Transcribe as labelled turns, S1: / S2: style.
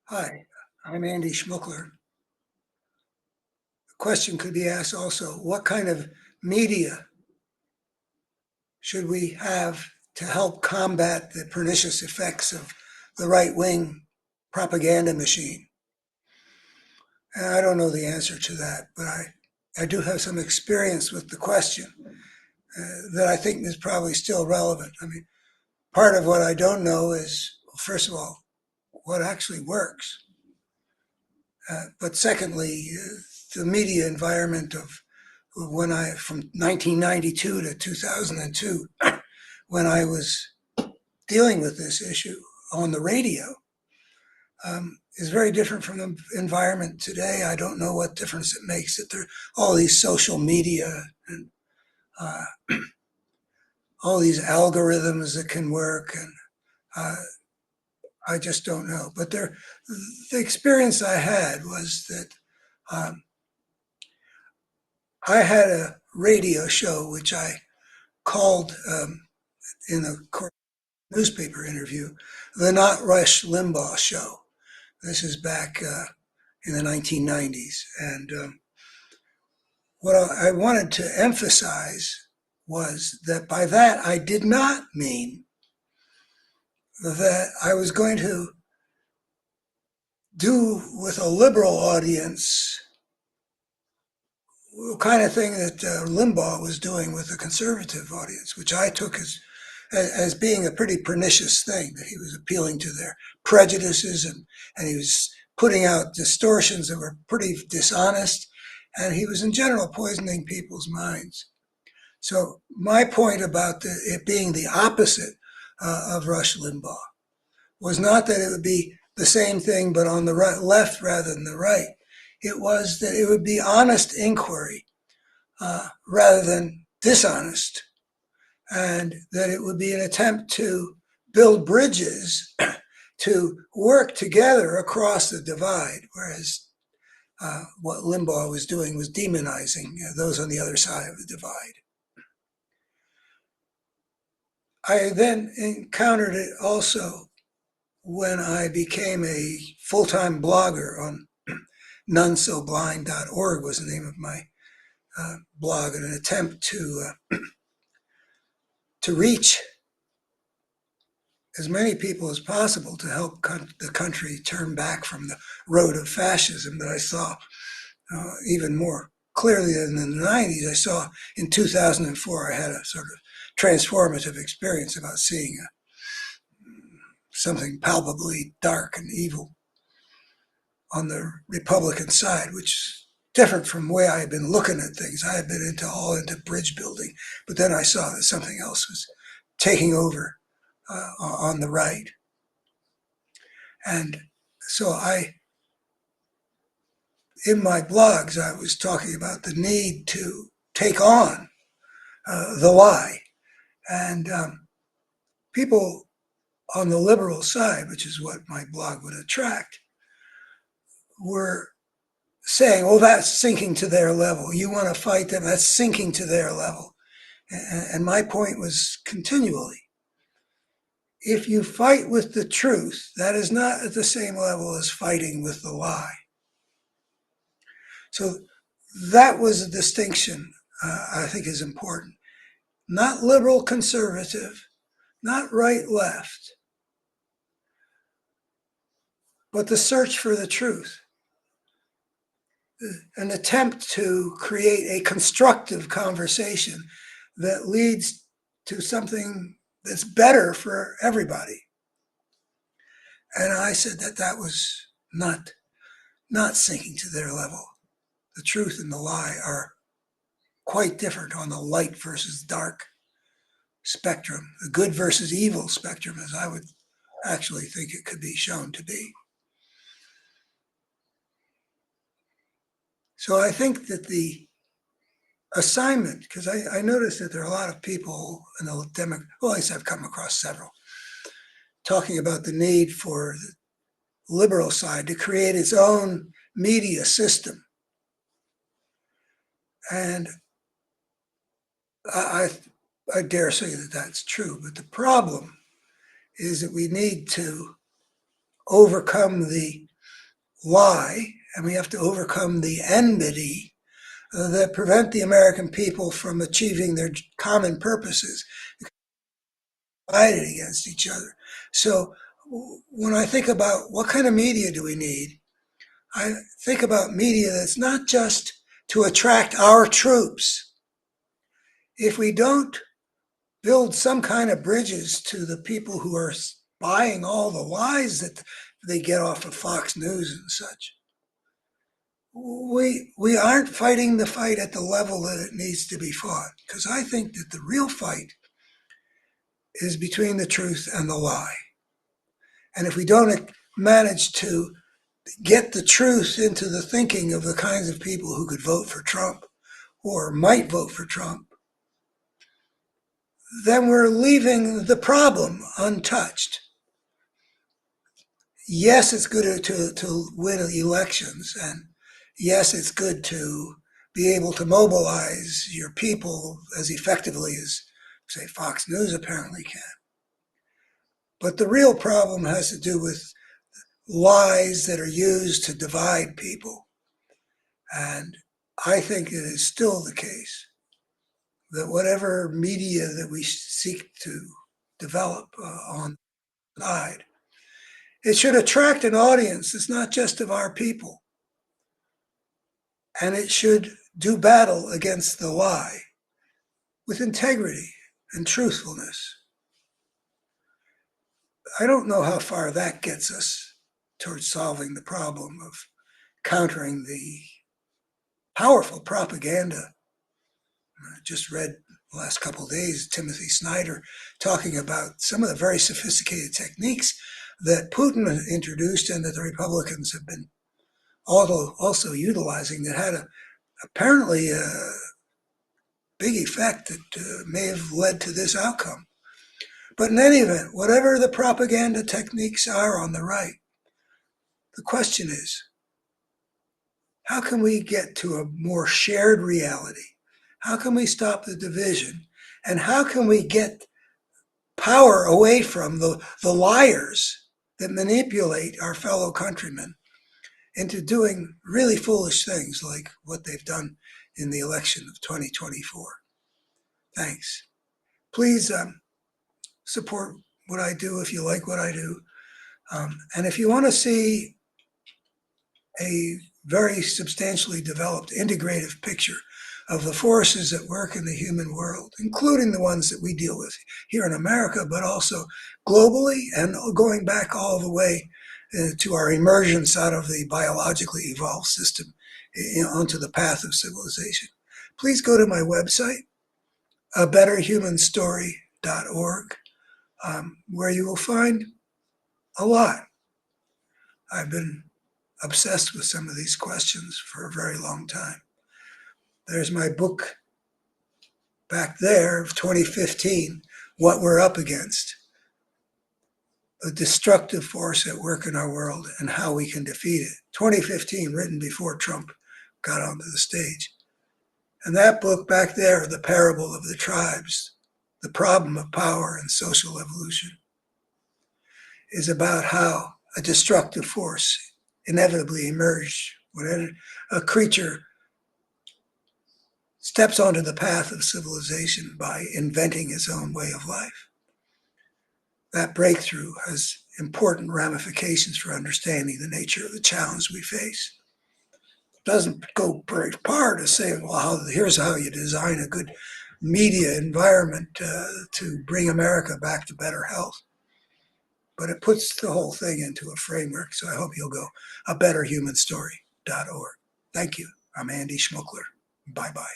S1: Hi, I'm Andy Schmuckler. The question could be asked also, what kind of media should we have to help combat the pernicious effects of the right-wing propaganda machine? And I don't know the answer to that, but I do have some experience with the question that I think is probably still relevant. I mean, part of what I don't know is, well, first of all, what actually works. But secondly, the media environment of from 1992 to 2002, when I was dealing with this issue on the radio, is very different from the environment today. I don't know what difference it makes that there are all these social media and uh, all these algorithms that can work, and uh, I just don't know. But the experience I had was that um, I had a radio show which I called in a newspaper interview, the Not Rush Limbaugh Show. This is back in the 1990s. And what I wanted to emphasize was that by that I did not mean that I was going to do with a liberal audience the kind of thing that Limbaugh was doing with the conservative audience, which I took as being a pretty pernicious thing, that he was appealing to their prejudices, and he was putting out distortions that were pretty dishonest, and he was in general poisoning people's minds. So my point about it being the opposite of Rush Limbaugh was not that it would be the same thing but on the left rather than the right. It was that it would be honest inquiry rather than dishonest, and that it would be an attempt to build bridges to work together across the divide, whereas what Limbaugh was doing was demonizing those on the other side of the divide. I then encountered it also when I became a full-time blogger on nonesoblind.org was the name of my blog, in an attempt to reach as many people as possible to help the country turn back from the road of fascism that I saw even more clearly than in the 90s. I saw in 2004, I had a sort of transformative experience about seeing something palpably dark and evil on the Republican side, which is different from the way I had been looking at things. I had been all into bridge building, but then I saw that something else was taking over on the right. And so in my blogs, I was talking about the need to take on the lie. And people on the liberal side, which is what my blog would attract, were saying, oh, that's sinking to their level. You want to fight them, that's sinking to their level. And my point was continually, if you fight with the truth, that is not at the same level as fighting with the lie. So that was a distinction I think is important. Not liberal conservative, not right left, but the search for the truth, an attempt to create a constructive conversation that leads to something that's better for everybody. And I said that that was not sinking to their level. The truth and the lie are quite different on the light versus dark spectrum, the good versus evil spectrum, as I would actually think it could be shown to be. So I think that the assignment, because I noticed that there are a lot of people in the well, at least I've come across several, talking about the need for the liberal side to create its own media system. And I, I dare say that that's true, but the problem is that we need to overcome the lie, and we have to overcome the enmity that prevent the American people from achieving their common purposes, divided against each other. So when I think about what kind of media do we need, I think about media that's not just to attract our troops. If we don't build some kind of bridges to the people who are buying all the lies that they get off of Fox News and such, we aren't fighting the fight at the level that it needs to be fought. Because I think that the real fight is between the truth and the lie. And if we don't manage to get the truth into the thinking of the kinds of people who could vote for Trump or might vote for Trump, then we're leaving the problem untouched. Yes, it's good to win elections, and yes, it's good to be able to mobilize your people as effectively as, say, Fox News apparently can. But the real problem has to do with lies that are used to divide people. And I think it is still the case that whatever media that we seek to develop on the side, it should attract an audience that's not just of our people. And it should do battle against the lie with integrity and truthfulness. I don't know how far that gets us towards solving the problem of countering the powerful propaganda. I just read the last couple of days Timothy Snyder talking about some of the very sophisticated techniques that Putin introduced and that the Republicans have been also utilizing that had apparently a big effect that may have led to this outcome. But in any event, whatever the propaganda techniques are on the right, the question is, how can we get to a more shared reality? How can we stop the division? And how can we get power away from the liars that manipulate our fellow countrymen into doing really foolish things like what they've done in the election of 2024? Thanks. Please support what I do if you like what I do. And if you want to see a very substantially developed integrative picture of the forces at work in the human world, including the ones that we deal with here in America, but also globally and going back all the way to our emergence out of the biologically evolved system onto the path of civilization. Please go to my website, abetterhumanstory.org, where you will find a lot. I've been obsessed with some of these questions for a very long time. There's my book back there of 2015, What We're Up Against, a destructive force at work in our world and how we can defeat it. 2015, written before Trump got onto the stage. And that book back there, The Parable of the Tribes, The Problem of Power and Social Evolution, is about how a destructive force inevitably emerged when a creature steps onto the path of civilization by inventing its own way of life. That breakthrough has important ramifications for understanding the nature of the challenge we face. It doesn't go very far to say, well, here's how you design a good media environment to bring America back to better health. But it puts the whole thing into a framework. So I hope you'll go abetterhumanstory.org. Thank you. I'm Andy Schmuckler. Bye-bye.